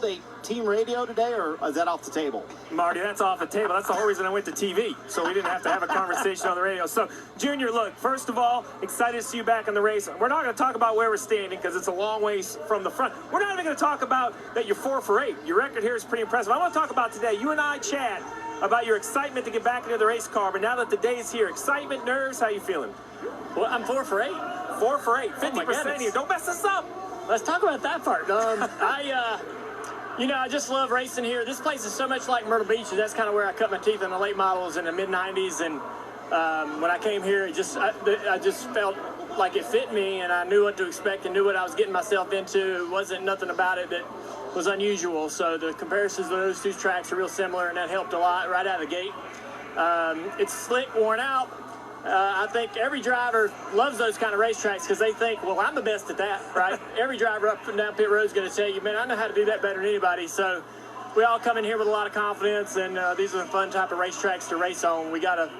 called a team radio today, or is that off the table? Marty, that's off the table. That's the whole reason I went to TV, so we didn't have to have a conversation on the radio. So, Junior, look, first of all, excited to see you back in the race. We're not going to talk about where we're standing because it's a long ways from the front. We're not even going to talk about that you're 4 for 8. Your record here is pretty impressive. I want to talk about today. You and I chat about your excitement to get back into the race car, but now that the day is here, excitement, nerves, how you feeling? Well, I'm 4 for 8. 4 for 8, 50% here. Don't mess us up. Let's talk about that part. I just love racing here. This place is so much like Myrtle Beach. That's kind of where I cut my teeth in the late models in the mid-'90s. And when I came here, I just felt like it fit me, and I knew what to expect and knew what I was getting myself into. It wasn't nothing about it that was unusual. So the comparisons of those two tracks are real similar, and that helped a lot right out of the gate. It's slick, worn out. I think every driver loves those kind of racetracks because they think, well, I'm the best at that, right? Every driver up and down pit road is going to tell you, man, I know how to do that better than anybody. So we all come in here with a lot of confidence, and these are the fun type of racetracks to race on. We got a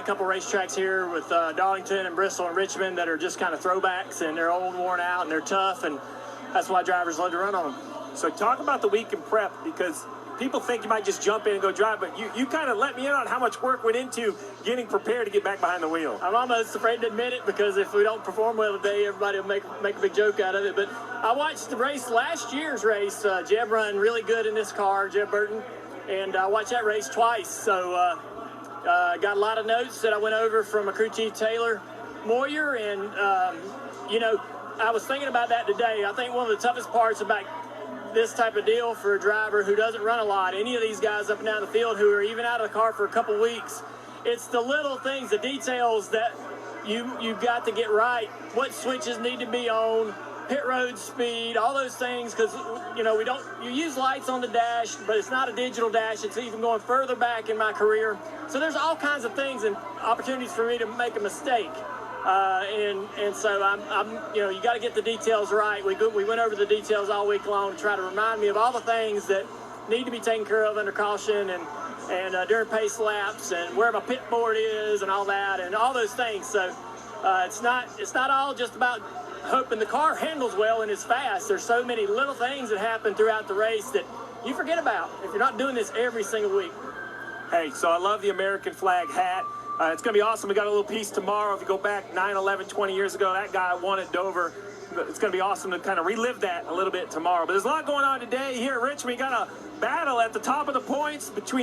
couple racetracks here with Darlington and Bristol and Richmond that are just kind of throwbacks, and they're old, worn out, and they're tough, and that's why drivers love to run on them. So talk about the week in prep, because people think you might just jump in and go drive, but you kind of let me in on how much work went into getting prepared to get back behind the wheel. I'm almost afraid to admit it because if we don't perform well today, everybody will make a big joke out of it. But I watched the race, last year's race. Jeb run really good in this car, Jeb Burton, and I watched that race twice. So got a lot of notes that I went over from my crew chief, Taylor Moyer, and, I was thinking about that today. I think one of the toughest parts about this type of deal for a driver who doesn't run a lot, any of these guys up and down the field who are even out of the car for a couple weeks, it's the little things, the details that you've got to get right. What switches need to be on, pit road speed, all those things, because you use lights on the dash, but it's not a digital dash. It's even going further back in my career. So there's all kinds of things and opportunities for me to make a mistake. And so you got to get the details right. We went over the details all week long to try to remind me of all the things that need to be taken care of under caution and during pace laps, and where my pit board is and all that and all those things. So it's not all just about hoping the car handles well and is fast. There's so many little things that happen throughout the race that you forget about if you're not doing this every single week. Hey, so I love the American flag hat. It's going to be awesome. We got a little piece tomorrow. If you go back 9, 11, 20 years ago, that guy won at Dover. It's going to be awesome to kind of relive that a little bit tomorrow. But there's a lot going on today here at Richmond. We got a battle at the top of the points between